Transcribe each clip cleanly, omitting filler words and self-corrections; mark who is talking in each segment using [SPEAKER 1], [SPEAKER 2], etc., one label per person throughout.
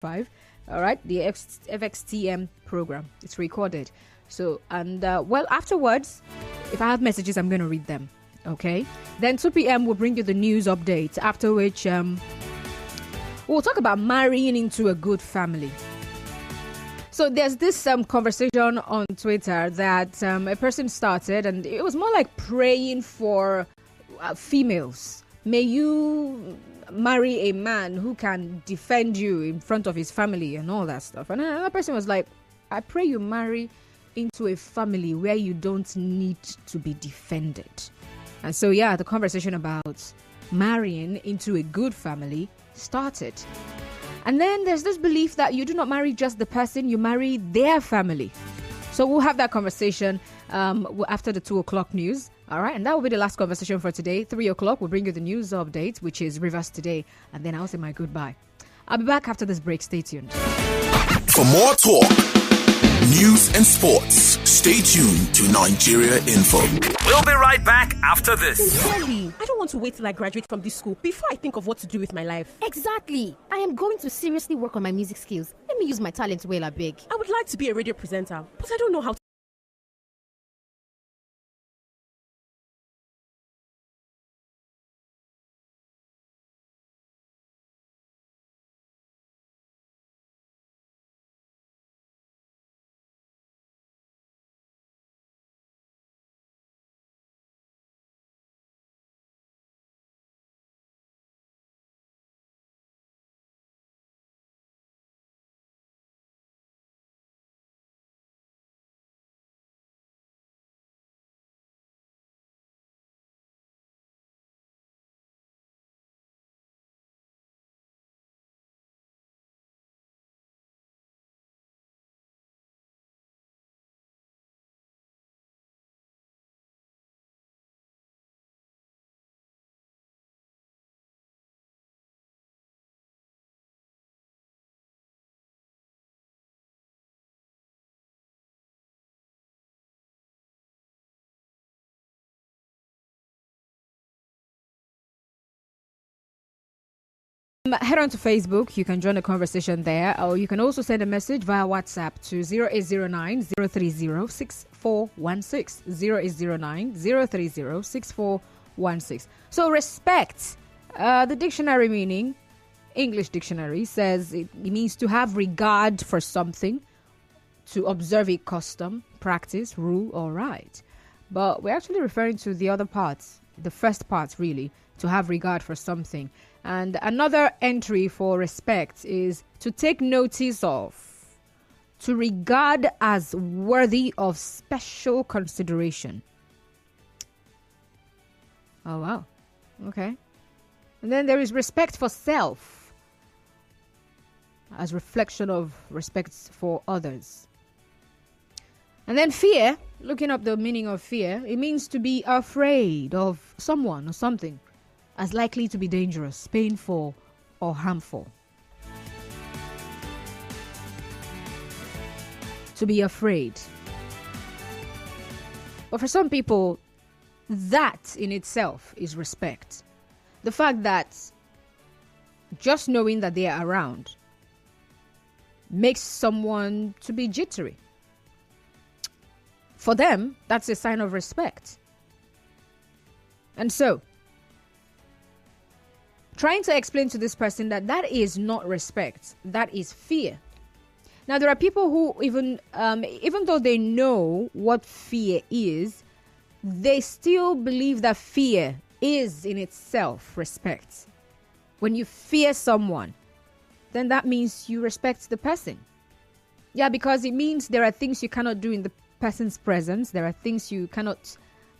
[SPEAKER 1] 5. All right, the FXTM program. It's recorded. So, and well, afterwards, if I have messages, I'm going to read them. Okay. Then 2 p.m. we'll bring you the news updates. After which, we'll talk about marrying into a good family. So there's this conversation on Twitter that a person started, and it was more like praying for females. May you marry a man who can defend you in front of his family and all that stuff. And another person was like, I pray you marry into a family where you don't need to be defended. And so, yeah, the conversation about marrying into a good family started. And then there's this belief that you do not marry just the person, you marry their family. So we'll have that conversation after the 2 o'clock news. All right, and that will be the last conversation for today. 3 o'clock, we'll bring you the news update, which is Rivers Today. And then I'll say my goodbye. I'll be back after this break. Stay tuned.
[SPEAKER 2] For more talk, news and sports, stay tuned to Nigeria Info.
[SPEAKER 3] We'll be right back after this.
[SPEAKER 4] Sincerely, I don't want to wait till I graduate from this school before I think of what to do with my life.
[SPEAKER 5] Exactly. I am going to seriously work on my music skills. Let me use my talent well, I beg.
[SPEAKER 4] I would like to be a radio presenter, but I don't know how to.
[SPEAKER 1] Head on to Facebook. You can join the conversation there, or you can also send a message via WhatsApp to 0809 030 6416. 0809 030 6416. So respect, the dictionary meaning, English dictionary says it means to have regard for something, to observe a custom, practice, rule, or right. But we're actually referring to the other parts, the first part really, to have regard for something. And another entry for respect is to take notice of, to regard as worthy of special consideration. Oh, wow. Okay. And then there is respect for self, as reflection of respect for others. And then fear, looking up the meaning of fear, it means to be afraid of someone or something as likely to be dangerous, painful, or harmful. To be afraid. But for some people, that in itself is respect. The fact that just knowing that they are around makes someone to be jittery. For them, that's a sign of respect. And so, trying to explain to this person that that is not respect, that is fear. Now, there are people who even though they know what fear is, they still believe that fear is in itself respect. When you fear someone, then that means you respect the person. Yeah, because it means there are things you cannot do in the person's presence. There are things you cannot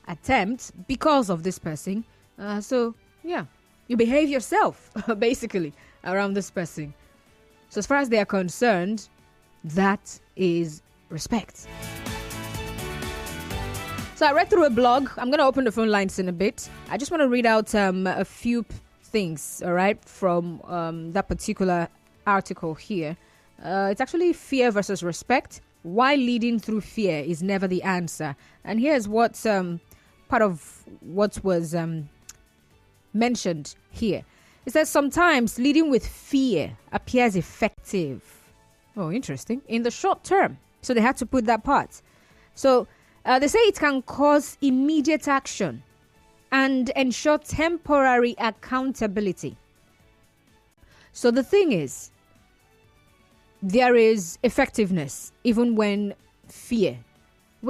[SPEAKER 1] attempt because of this person. So, yeah. You behave yourself, basically, around this person. So as far as they are concerned, that is respect. So I read through a blog. I'm going to open the phone lines in a bit. I just want to read out a few things, all right, from that particular article here. It's actually fear versus respect. Why leading through fear is never the answer. And here's what part of what was mentioned here. It says sometimes leading with fear appears effective. Oh, interesting. In the short term. So they had to put that part. So they say it can cause immediate action and ensure temporary accountability. So the thing is, there is effectiveness even when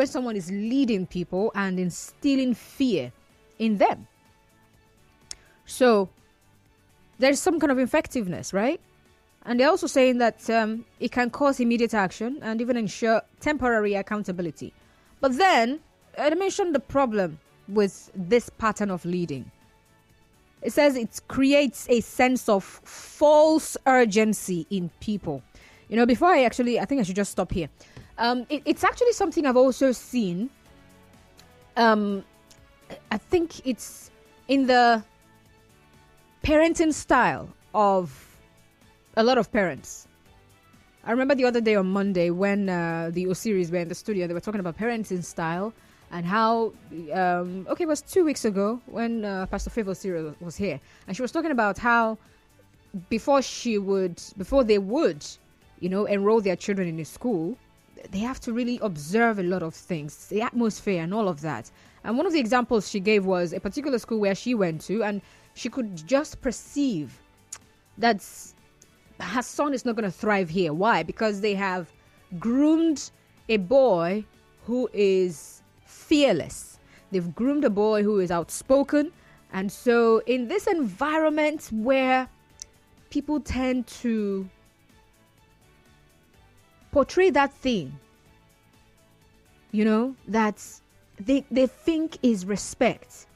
[SPEAKER 1] someone is leading people and instilling fear in them. So there's some kind of effectiveness, right? And they're also saying that it can cause immediate action and even ensure temporary accountability. But then I mentioned the problem with this pattern of leading. It says it creates a sense of false urgency in people. You know, before I think I should just stop here. It's actually something I've also seen. I think it's in the parenting style of a lot of parents. I remember the other day on Monday when the O series were in the studio, they were talking about parenting style and how, it was 2 weeks ago when Pastor Favor Siri was here. And she was talking about how before they would, enroll their children in a school, they have to really observe a lot of things, the atmosphere and all of that. And one of the examples she gave was a particular school where she went to, and she could just perceive that her son is not going to thrive here. Why? Because they have groomed a boy who is fearless. They've groomed a boy who is outspoken. And so in this environment where people tend to portray that thing, that they think is respect,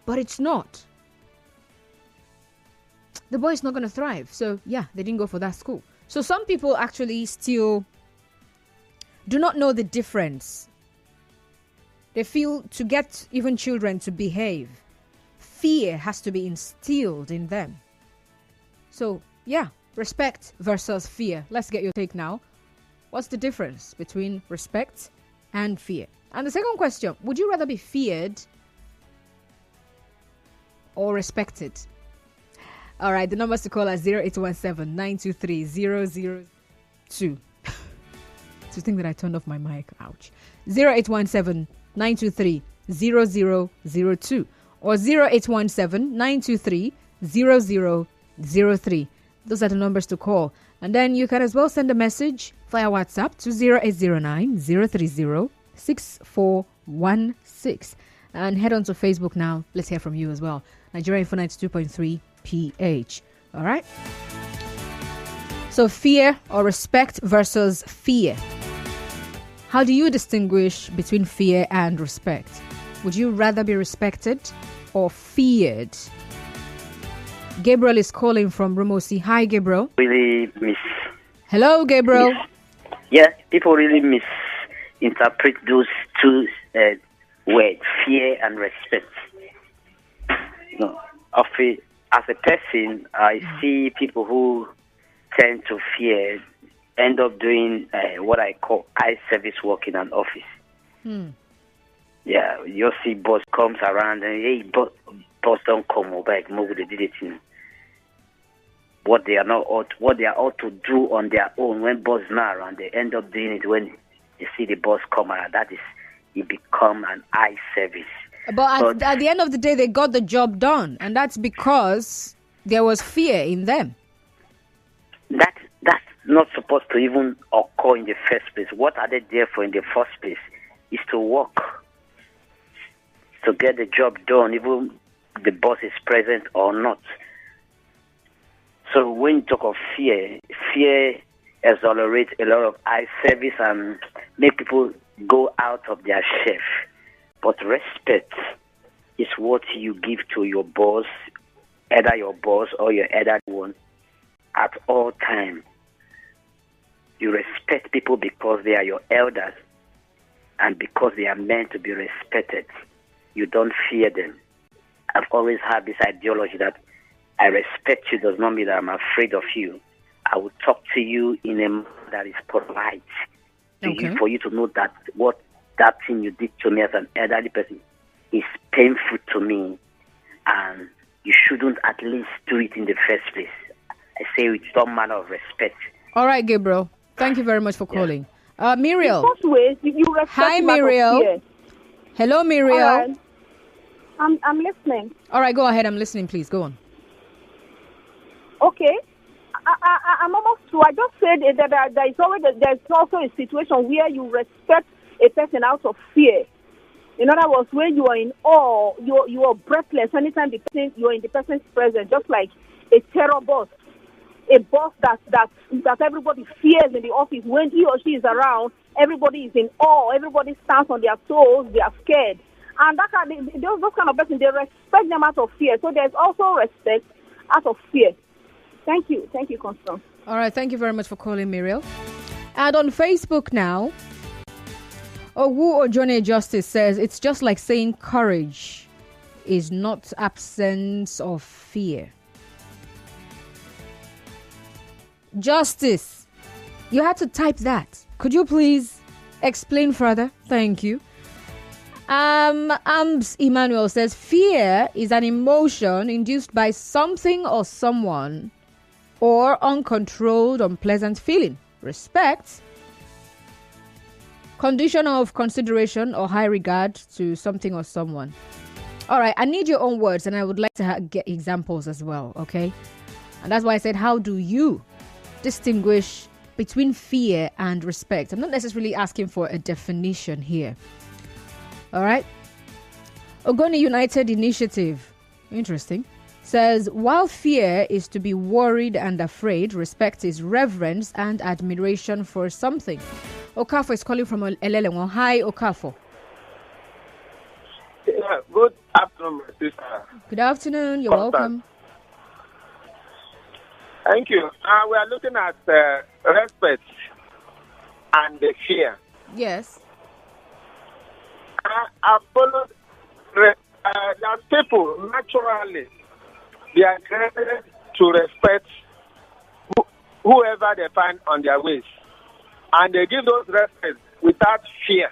[SPEAKER 1] but it's not. The boy is not going to thrive. So, yeah, they didn't go for that school. So some people actually still do not know the difference. They feel to get even children to behave, fear has to be instilled in them. So, yeah, respect versus fear. Let's get your take now. What's the difference between respect and fear? And the second question, would you rather be feared or respected? All right, the numbers to call are 0817-923-002. To think that I turned off my mic, ouch. 0817-923-0002 or 0817-923-0003. Those are the numbers to call. And then you can as well send a message via WhatsApp to 0809-030-6416. And head on to Facebook now. Let's hear from you as well. Nigeria Info 92.3 PH. All right. So fear or respect versus fear. How do you distinguish between fear and respect? Would you rather be respected or feared? Gabriel is calling from Rumosi. Hi, Gabriel.
[SPEAKER 6] Really
[SPEAKER 1] Hello, Gabriel.
[SPEAKER 6] People really misinterpret those two words, fear and respect. As a person, I see people who tend to fear end up doing what I call eye service work in an office. Yeah, you'll see boss comes around and, hey, boss don't come over, move the did it. What they are ought to do on their own when boss is not around, they end up doing it when you see the boss come around. That is, it become an eye service.
[SPEAKER 1] But at the end of the day, they got the job done, and that's because there was fear in them.
[SPEAKER 6] That's not supposed to even occur in the first place. What are they there for in the first place? Is to work, to get the job done, even the boss is present or not. So when you talk of fear exonerates a lot of eye service and make people go out of their chef. But respect is what you give to your boss, either your boss or your elder one, at all times. You respect people because they are your elders and because they are meant to be respected. You don't fear them. I've always had this ideology that I respect you does not mean that I'm afraid of you. I will talk to you in a manner that is polite for you to know that what that thing you did to me as an elderly person is painful to me, and you shouldn't at least do it in the first place. I say with some manner of respect.
[SPEAKER 1] All right, Gabriel. Thank you very much for calling. Muriel.
[SPEAKER 7] First way, you respect
[SPEAKER 1] Hi,
[SPEAKER 7] lack of
[SPEAKER 1] Muriel.
[SPEAKER 7] fear.
[SPEAKER 1] Hello, Muriel.
[SPEAKER 7] All right. I'm listening.
[SPEAKER 1] All right, go ahead. I'm listening, please. Go on.
[SPEAKER 7] Okay. I'm almost through. I just said that there's also a situation where you respect a person out of fear. In other words, when you are in awe, you are breathless anytime you are in the person's presence, just like a terror boss. A boss that everybody fears in the office. When he or she is around, everybody is in awe. Everybody stands on their toes. They are scared. And those kind of person, they respect them out of fear. So there's also respect out of fear. Thank you, Constance.
[SPEAKER 1] All right, thank you very much for calling, Muriel. And on Facebook now, Owu Ojone Justice says it's just like saying courage is not absence of fear. Justice, you had to type that. Could you please explain further? Thank you. Ambs Emmanuel says fear is an emotion induced by something or someone or uncontrolled, unpleasant feeling. Respect, condition of consideration or high regard to something or someone. All right, I need your own words and I would like to get examples as well, okay? And that's why I said, how do you distinguish between fear and respect? I'm not necessarily asking for a definition here. All right. Ogoni United Initiative, interesting, says while fear is to be worried and afraid, respect is reverence and admiration for something. Okafo is calling from Elelengo. Hi, Okafo.
[SPEAKER 8] Yeah, good afternoon, my sister.
[SPEAKER 1] Good afternoon. You're welcome.
[SPEAKER 8] Thank you. We are looking at respect and the fear.
[SPEAKER 1] Yes.
[SPEAKER 8] I followed that people naturally they are created to respect whoever they find on their ways, and they give those respect without fear.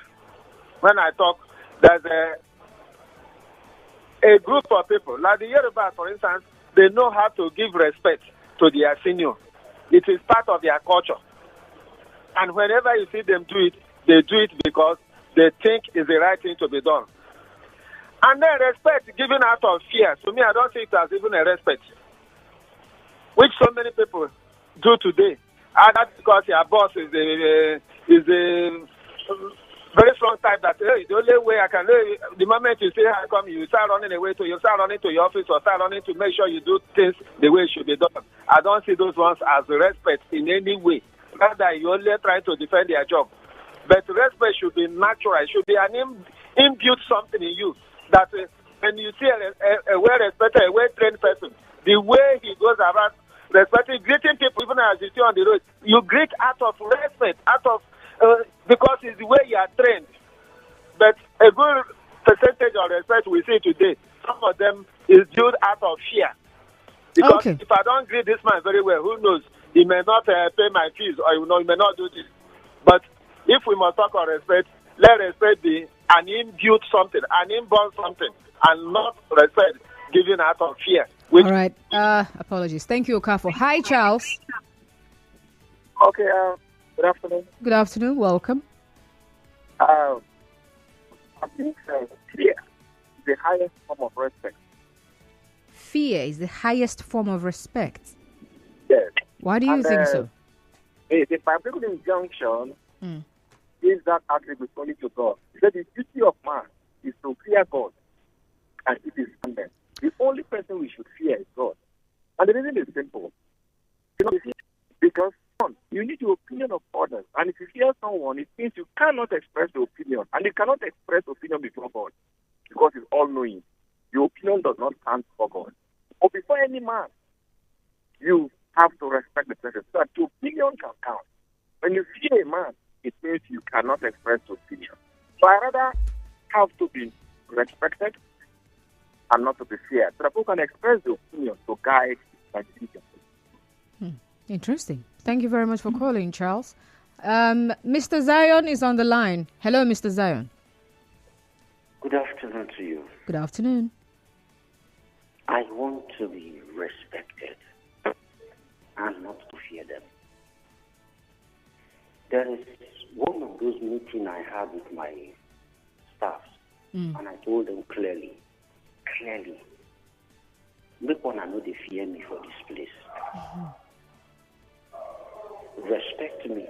[SPEAKER 8] When I talk, there's a group of people like the Yoruba, for instance. They know how to give respect to their senior. It is part of their culture. And whenever you see them do it, they do it because they think is the right thing to be done. And then respect given out of fear. To me, I don't think there's even a respect, which so many people do today. And that's because your boss is a very strong type that, hey, the only way I can, the moment you say I come, you start running away you start running to your office or start running to make sure you do things the way it should be done. I don't see those ones as respect in any way. Rather, you only try to defend their job. But respect should be natural. It should be an inbuilt something in you that when you see a well-respected, a well-trained person, the way he goes about respecting, greeting people, even as you see on the road, you greet out of respect, because it's the way you are trained. But a good percentage of respect we see today, some of them is due out of fear. Because if I don't greet this man very well, who knows? He may not pay my fees, or he may not do this. But if we must talk about respect, let respect be an inbuilt something, an inborn something, and not respect given out of fear.
[SPEAKER 1] All right. Apologies. Thank you, Okafo. Hi, Charles.
[SPEAKER 9] Okay. Good afternoon.
[SPEAKER 1] Good afternoon. Welcome.
[SPEAKER 9] I think fear is the highest form of respect.
[SPEAKER 1] Fear is the highest form of respect.
[SPEAKER 9] Yes.
[SPEAKER 1] Why do you think so?
[SPEAKER 9] The biblical injunction gives that attribute only to God. He said the duty of man is to fear God and keep his commandments. The only person we should fear is God. And the reason is simple. Because you need the opinion of others. And if you fear someone, it means you cannot express the opinion. And you cannot express opinion before God because it's all-knowing. Your opinion does not stand for God. But before any man, you have to respect the person so that your opinion can count. When you fear a man, it means you cannot express your opinion. So I rather have to be respected and not to be feared. So that people can express their opinion to guide my decision.
[SPEAKER 1] Interesting. Thank you very much for calling, Charles. Mr. Zion is on the line. Hello, Mr. Zion.
[SPEAKER 6] Good afternoon to you.
[SPEAKER 1] Good afternoon.
[SPEAKER 6] I want to be respected and not to fear them. There is one of those meetings I had with my staff, and I told them clearly, make one know they fear me for this place. Respect me,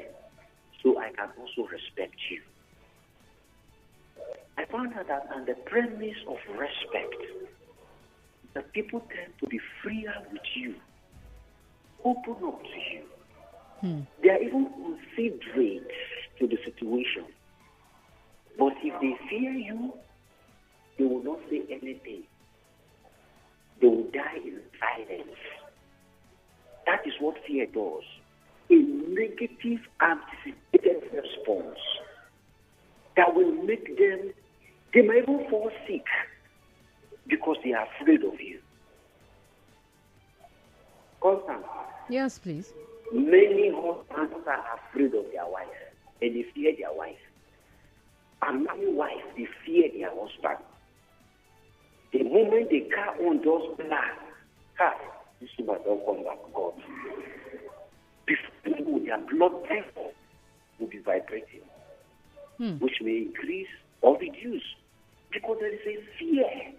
[SPEAKER 6] so I can also respect you. I found out that on the premise of respect, the people tend to be freer with you, open up to you. They are even considerate to the situation. But if they fear you, they will not say anything. They will die in silence. That is what fear does. A negative anticipated response that will make them, they might even fall sick because they are afraid of you. Constant.
[SPEAKER 1] Yes, please.
[SPEAKER 6] Many husbands are afraid of their wife and they fear their wife. And many wives, they fear their husband. The moment the car on does black, this woman don't come back, God. Before their blood pressure will be vibrating, which may increase or reduce because there is a fear.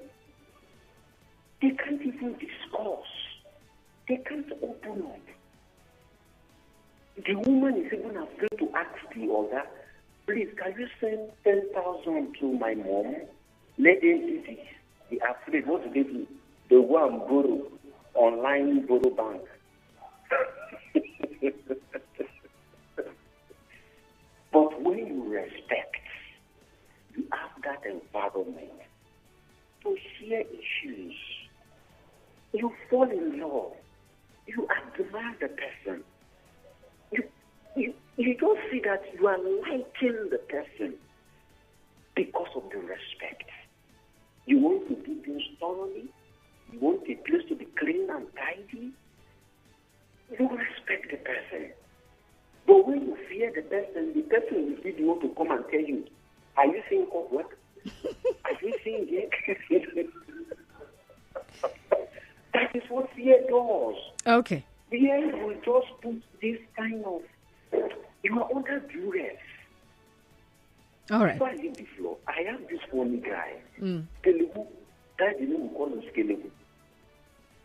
[SPEAKER 6] They can't even discuss. They can't open up. The woman is even afraid to ask the other, please, can you send 10,000 to my mom? Let them do this. They are afraid. What do? They go and borrow online borrow bank. But when you respect, you have that environment to share issues. You fall in love. You admire the person. You don't see that you are liking the person because of the respect. You want to do things thoroughly. You want the place to be clean and tidy. You respect the person. But when you fear the person will be want to come and tell you, are you seeing what? Are you seeing it? That is what fear does.
[SPEAKER 1] Okay.
[SPEAKER 6] Fear will just put this kind of, you are under duress.
[SPEAKER 1] All right.
[SPEAKER 6] Before I leave the floor, I have this funny guy. Skelebu. That the name we call him Skelebu.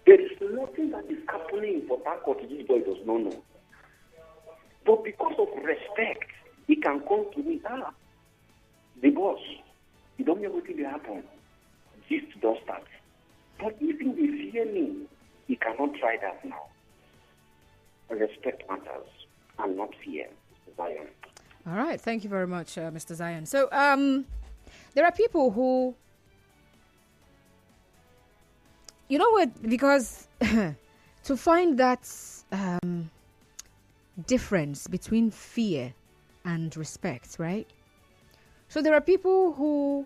[SPEAKER 6] There is nothing that is happening in Port Harcourt this boy does not know. But because of respect, he can come to me, the boss, you don't know what will happen. This does start. But even if he fear me, he cannot try that now. Respect matters and not fear. Zion.
[SPEAKER 1] All right. Thank you very much, Mr. Zion. So, there are people who, you know what, because to find that difference between fear and respect, right? So there are people who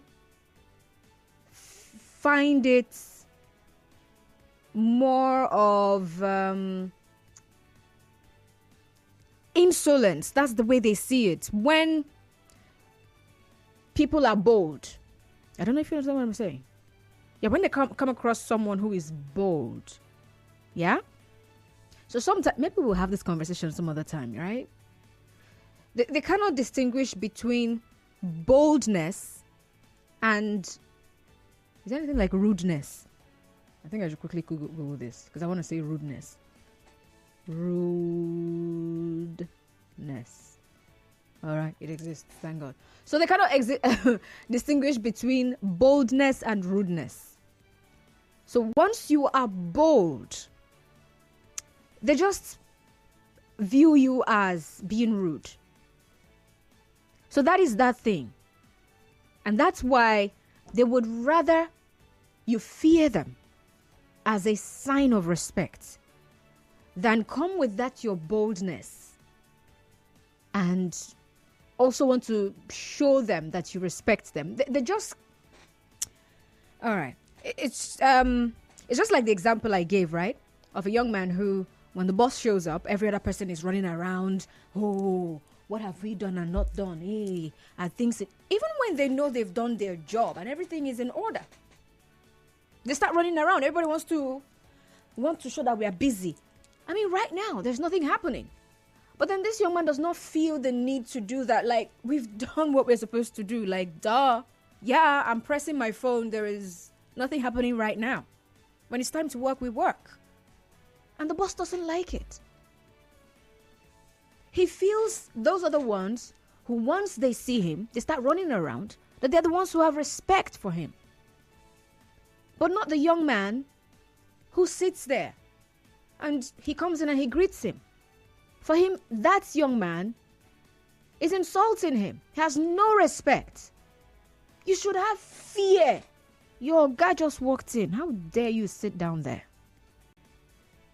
[SPEAKER 1] find it more of insolence. That's the way they see it. When people are bold, I don't know if you understand what I'm saying. Yeah, when they come across someone who is bold, yeah. So sometimes maybe we'll have this conversation some other time, right? They cannot distinguish between boldness and is there anything like rudeness? I think I should quickly Google this because I want to say rudeness. Rudeness. All right, it exists. Thank God. So they cannot distinguish between boldness and rudeness. So once you are bold, they just view you as being rude. So that is that thing. And that's why they would rather you fear them as a sign of respect than come with that your boldness and also want to show them that you respect them. They just, all right. It's just like the example I gave, right? Of a young man who, when the boss shows up, every other person is running around. Oh, what have we done and not done? Hey, and things. Even when they know they've done their job and everything is in order. They start running around. Everybody wants to show that we are busy. I mean, right now, there's nothing happening. But then this young man does not feel the need to do that. Like, we've done what we're supposed to do. Like, duh. Yeah, I'm pressing my phone. There is nothing happening right now. When it's time to work, we work. And the boss doesn't like it. He feels those are the ones who, once they see him, they start running around, that they're the ones who have respect for him. But not the young man who sits there and he comes in and he greets him. For him, that young man is insulting him. He has no respect. You should have fear. Your guy just walked in. How dare you sit down there?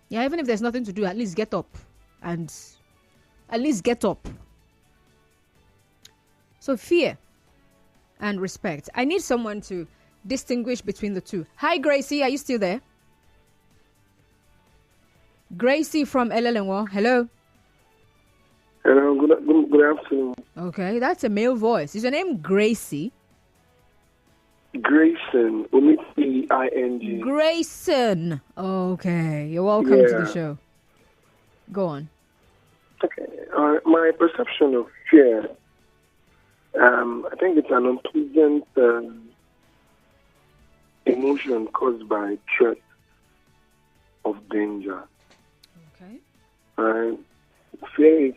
[SPEAKER 1] Yeah, even if there's nothing to do, at least get up. And at least get up. So fear and respect. I need someone to distinguish between the two. Hi, Gracie. Are you still there? Gracie from Elelenwo. Hello.
[SPEAKER 10] Hello. Good afternoon.
[SPEAKER 1] Okay, that's a male voice. Is your name Gracie?
[SPEAKER 10] Grayson. Omit-E-I-N-G.
[SPEAKER 1] Grayson. Okay. You're welcome to the show. Go on.
[SPEAKER 10] Okay. My perception of fear, I think it's an unpleasant emotion caused by threat of danger.
[SPEAKER 1] Okay.
[SPEAKER 10] Fear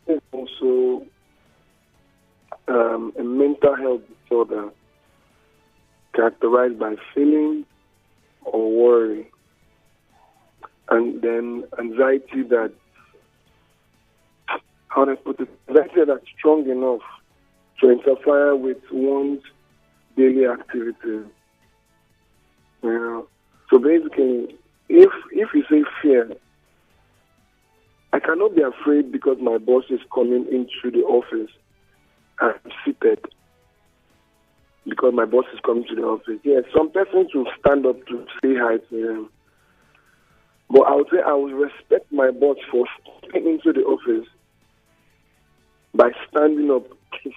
[SPEAKER 10] is also a mental health disorder characterized by feeling or worry, and then anxiety that, how do I put it, anxiety that's strong enough to interfere with one's daily activities. So basically, if you say fear, I cannot be afraid because my boss is coming into the office. I'm seated because my boss is coming to the office. Yes, some persons will stand up to say hi to him. But I would say I will respect my boss for stepping into the office by standing up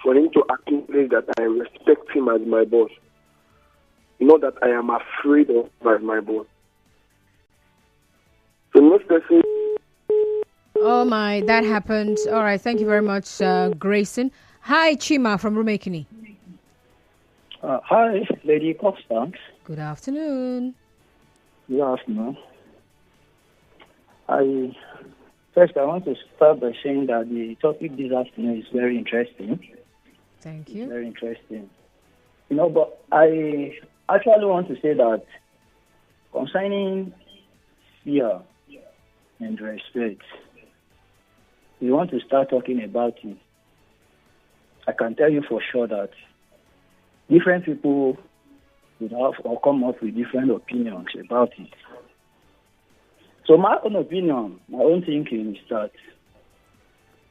[SPEAKER 10] for him to acknowledge that I respect him as my boss. Not that I am afraid of as my boss. So most persons...
[SPEAKER 1] Oh my, that happened. All right, thank you very much, Grayson. Hi, Chima from Rumekini.
[SPEAKER 11] Hi, Lady Constance.
[SPEAKER 1] Good afternoon.
[SPEAKER 11] Good afternoon. I want to start by saying that the topic this afternoon is very interesting.
[SPEAKER 1] Thank you.
[SPEAKER 11] Very interesting. But I actually want to say that concerning fear and respect, we want to start talking about it. I can tell you for sure that different people would have or come up with different opinions about it. So my own opinion, my own thinking is that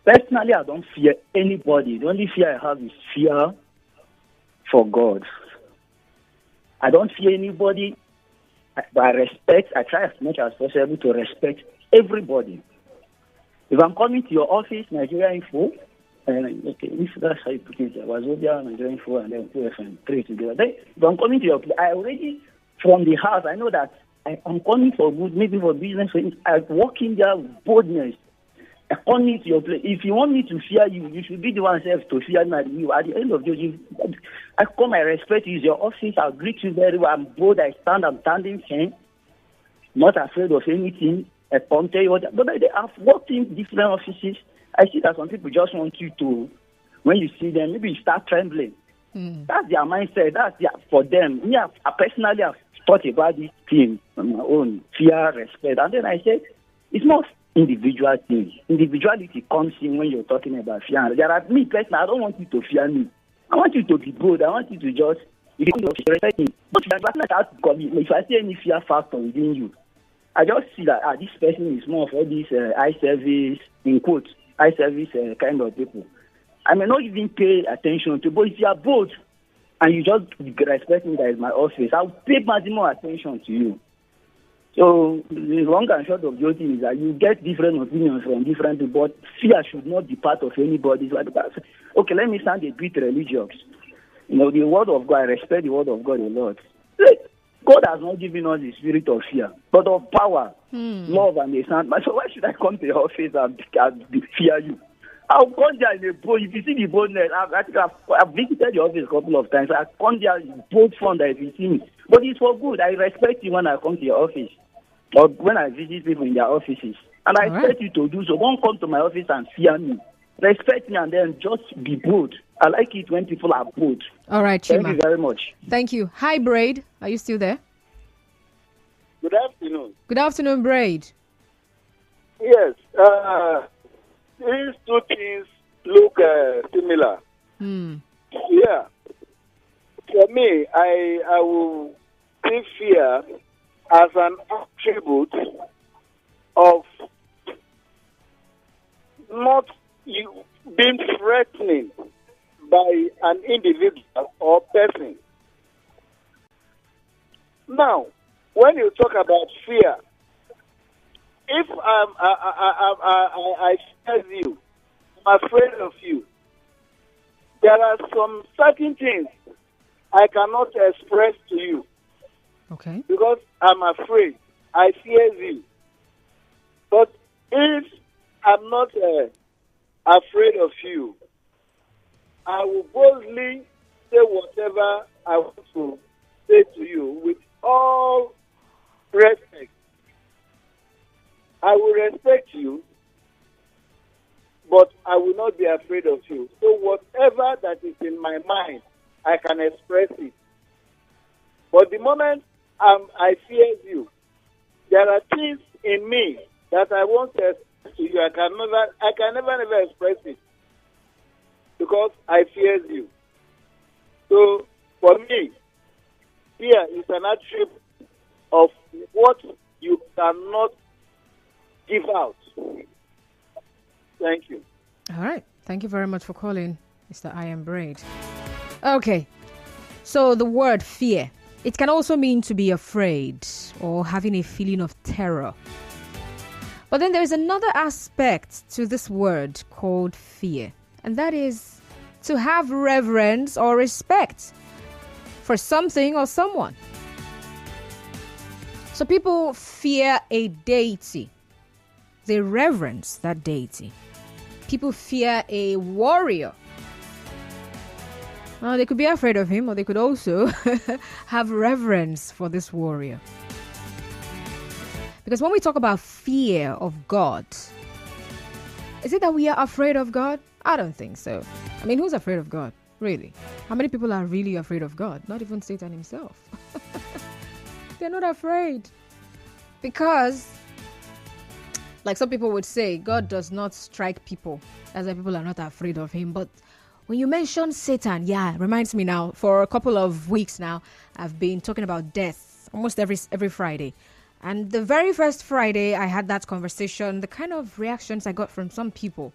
[SPEAKER 11] personally I don't fear anybody. The only fear I have is fear for God. I don't fear anybody, but I respect. I try as much as possible to respect everybody. If I'm coming to your office, Nigeria Info, if that's how you put it, Wazobia, Nigeria Info, and then 2FM, 3 together. Then, if I'm coming to your place, I already, from the house, I know that I'm coming for good, maybe for business. I walk in there with boldness. I come to your place. If you want me to fear you, you should be the one self to fear me. At the end of the day, I come, I respect you. It's your office. I'll greet you very well. I'm bold. I'm standing firm. Not afraid of anything. I can't tell you what. But I've worked in different offices. I see that some people just want you to, when you see them, maybe you start trembling. That's their mindset. For them. Me, I personally have thought about this thing on my own, fear, respect. And then I said, it's not individual thing. Individuality comes in when you're talking about fear. There are me personally, I don't want you to fear me. I want you to be bold. I want you to just, respect me. But if I see any fear factor within you, I just see that this person is more of all these eye service, in quotes, eye service kind of people. I may not even pay attention to, but if you are bold and you just respect me, that is my office, I'll pay maximum attention to you. So the long and short of the thing is that you get different opinions from different people, but fear should not be part of anybody's life. Okay, let me sound a bit religious. The word of God, I respect the word of God a lot. God has not given us the spirit of fear, but of power, love, and a sound mind. So why should I come to your office and fear you? I'll come there in a boat. If you see the boldness, I've visited your office a couple of times. I come there in both front if you see me. But it's for good. I respect you when I come to your office or when I visit people in their offices. And I expect you to do so. Don't come to my office and fear me. Respect me and then just be bold. I like it when people are bold.
[SPEAKER 1] All right, Chima.
[SPEAKER 11] Thank you very much.
[SPEAKER 1] Thank you. Hi, Braid. Are you still there?
[SPEAKER 12] Good afternoon.
[SPEAKER 1] Good afternoon, Braid.
[SPEAKER 12] Yes. These two things look similar. Yeah. For me, I will see fear as an attribute of not being threatening by an individual or person. Now, when you talk about fear, if I fear you, I'm afraid of you, there are some certain things I cannot express to you.
[SPEAKER 1] Okay.
[SPEAKER 12] Because I'm afraid. I fear you. But if I'm not afraid of you, I will boldly say whatever I want to say to you with all respect. I will respect you, but I will not be afraid of you. So whatever that is in my mind, I can express it. But the moment I fear you, there are things in me that I want to express to you. I can never express it because I fear you. So for me, fear is an attribute of what you cannot give out. Thank you.
[SPEAKER 1] All right. Thank you very much for calling, Mr. I Am Braid. Okay. So the word fear, it can also mean to be afraid or having a feeling of terror. But then there's another aspect to this word called fear, and that is to have reverence or respect for something or someone. So people fear a deity. They reverence that deity. People fear a warrior. They could be afraid of him, or they could also have reverence for this warrior. Because when we talk about fear of God, is it that we are afraid of God? I don't think so. I mean, who's afraid of God? Really? How many people are really afraid of God? Not even Satan himself. They're not afraid. Because, like some people would say, God does not strike people. That's why people are not afraid of him. But when you mention Satan, reminds me now, for a couple of weeks now, I've been talking about death almost every Friday. And the very first Friday I had that conversation, the kind of reactions I got from some people,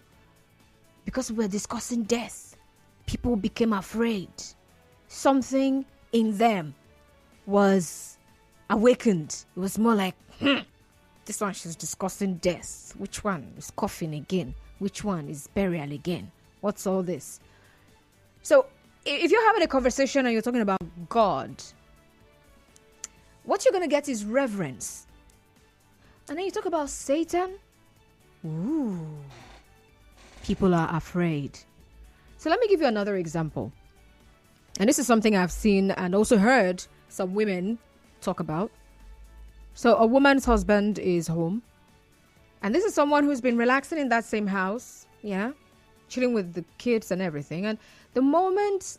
[SPEAKER 1] because we were discussing death, people became afraid. Something in them was awakened. It was more like, this one, she's discussing death. Which one is coughing again? Which one is burial again? What's all this? So if you're having a conversation and you're talking about God, what you're going to get is reverence. And then you talk about Satan. Ooh. People are afraid. So let me give you another example. And this is something I've seen and also heard some women talk about. So a woman's husband is home. And this is someone who's been relaxing in that same house. Yeah. Chilling with the kids and everything. And the moment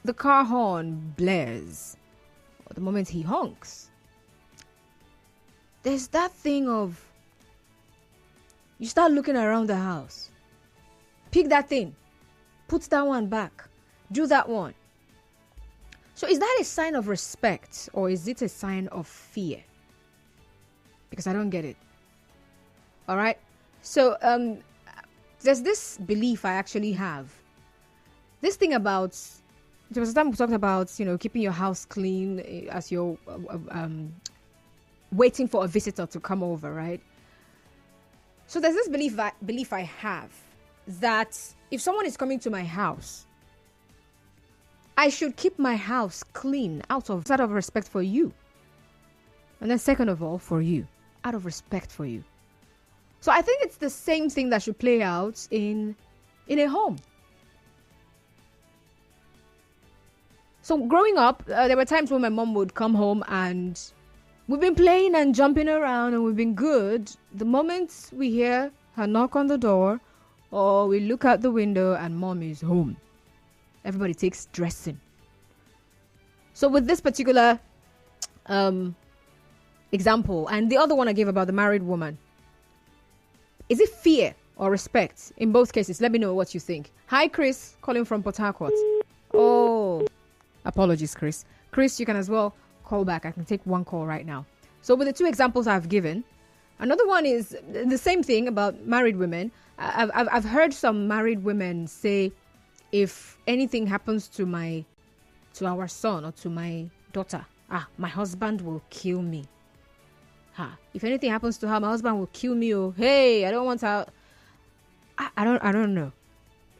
[SPEAKER 1] the car horn blares, or the moment he honks, there's that thing of, you start looking around the house. Pick that thing. Put that one back. Do that one. So is that a sign of respect or is it a sign of fear? Because I don't get it. All right. So there's this belief I actually have. This thing about, there was a time we talked about, keeping your house clean as you're waiting for a visitor to come over, right? So there's this belief I have that if someone is coming to my house, I should keep my house clean out of respect for you. And then second of all, for you, out of respect for you. So I think it's the same thing that should play out in a home. So growing up, there were times when my mom would come home and we've been playing and jumping around and we've been good. The moment we hear her knock on the door or we look out the window and mom is home, everybody takes dressing. So with this particular example and the other one I gave about the married woman, is it fear or respect? In both cases, let me know what you think. Hi, Chris, calling from Port Harcourt. Oh, apologies, Chris. Chris, you can as well call back. I can take one call right now. So with the two examples I've given, another one is the same thing about married women. I've heard some married women say, if anything happens to our son or to my daughter, my husband will kill me. If anything happens to her, my husband will kill me. Oh, hey, I don't want her. I don't know.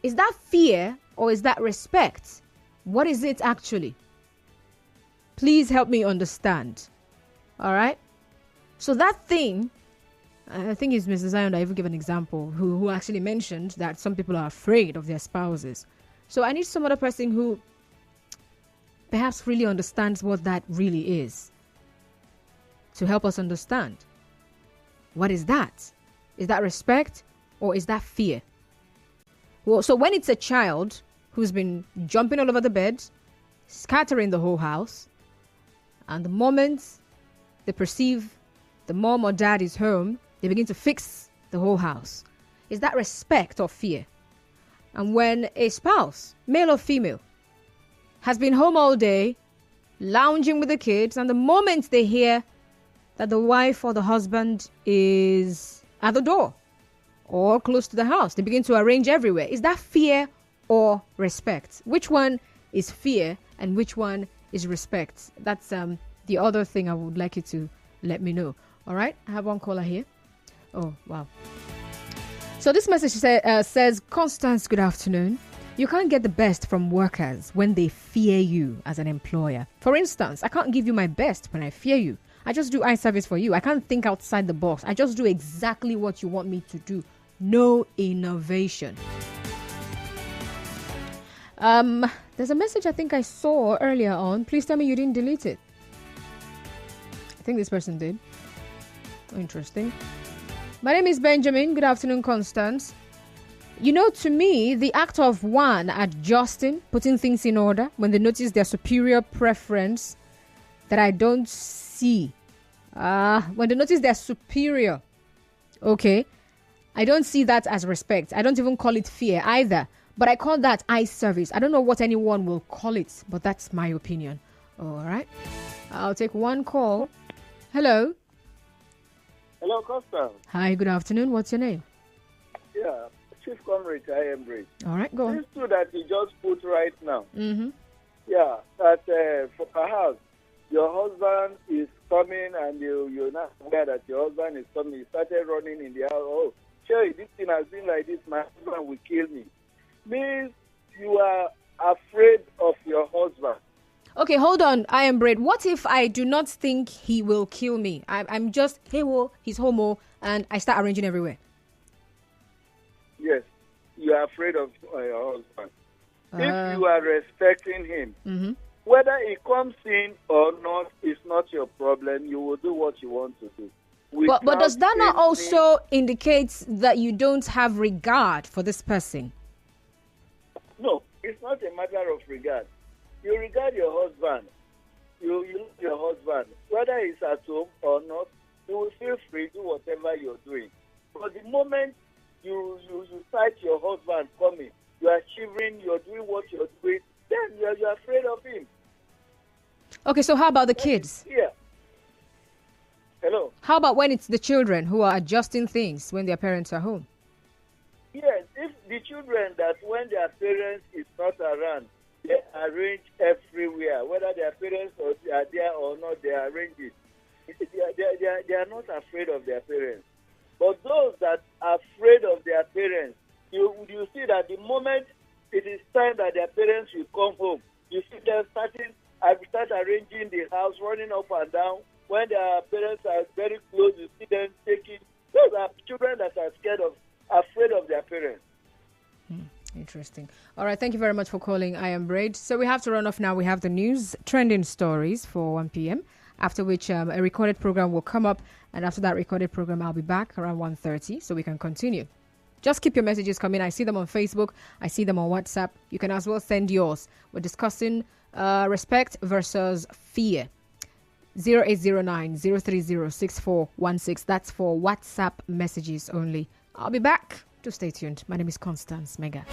[SPEAKER 1] Is that fear or is that respect? What is it actually? Please help me understand. All right. So that thing, I think it's Mrs. Zion that even gave an example who actually mentioned that some people are afraid of their spouses. So I need some other person who perhaps really understands what that really is to help us understand. What is that? Is that respect or is that fear? Well, so when it's a child who's been jumping all over the bed, scattering the whole house, and the moment they perceive the mom or dad is home, they begin to fix the whole house. Is that respect or fear? And when a spouse, male or female, has been home all day, lounging with the kids, and the moment they hear that the wife or the husband is at the door or close to the house, they begin to arrange everywhere. Is that fear or respect? Which one is fear and which one is respect? That's the other thing I would like you to let me know. All right, I have one caller here. Oh, wow. So this message says, Constance, good afternoon. You can't get the best from workers when they fear you as an employer. For instance, I can't give you my best when I fear you. I just do eye service for you. I can't think outside the box. I just do exactly what you want me to do. No innovation. There's a message I think I saw earlier on. Please tell me you didn't delete it. I think this person did. Interesting. My name is Benjamin. Good afternoon, Constance. You know, to me, the act of one adjusting, putting things in order when they notice their superior preference that I don't see. When they notice their superior, okay, I don't see that as respect. I don't even call it fear either. But I call that eye service. I don't know what anyone will call it, but that's my opinion. All right. I'll take one call. Hello.
[SPEAKER 12] Hello, Costa.
[SPEAKER 1] Hi, good afternoon. What's your name?
[SPEAKER 12] Yeah, Chief Comrade, I am Bridge.
[SPEAKER 1] All right, go on.
[SPEAKER 12] These two that you just put right now.
[SPEAKER 1] Mm-hmm.
[SPEAKER 12] Yeah, that for perhaps your husband is coming and you're not aware that your husband is coming. You started running in the house. Oh, sure, this thing has been like this. My husband will kill me. Means you are afraid of your husband.
[SPEAKER 1] Okay, hold on. I am Braid. What if I do not think he will kill me? I'm just, hey, well, he's homo, and I start arranging everywhere.
[SPEAKER 12] Yes, you are afraid of your husband. If you are respecting him,
[SPEAKER 1] mm-hmm.
[SPEAKER 12] whether he comes in or not is not your problem. You will do what you want to do.
[SPEAKER 1] But does that not also indicate that you don't have regard for this person?
[SPEAKER 12] No, it's not a matter of regard. You regard your husband. You love your husband. Whether he's at home or not, you will feel free to do whatever you're doing. But the moment you sight your husband coming, you are shivering, you're doing what you're doing, then you're afraid of him.
[SPEAKER 1] Okay, so how about the kids?
[SPEAKER 12] Yeah. Hello?
[SPEAKER 1] How about when it's the children who are adjusting things when their parents are home?
[SPEAKER 12] Yes, if the children that when their parents is not around, they arrange everywhere. Whether their parents are there or not, they arrange it. They are not afraid of their parents. But those that are afraid of their parents, you see that the moment it is time that their parents will come home, You see them I start arranging the house, running up and down. When their parents are very close, you see them taking. Those are children that are afraid of their parents.
[SPEAKER 1] Interesting. All right, thank you very much for calling. I am Braid. So we have to run off now. We have the news, trending stories for 1 p.m., after which a recorded program will come up. And after that recorded program, I'll be back around 1:30 so we can continue. Just keep your messages coming. I see them on Facebook. I see them on WhatsApp. You can as well send yours. We're discussing respect versus fear. 0809-030-6416. That's for WhatsApp messages only. I'll be back. Do stay tuned. My name is Constance Mega.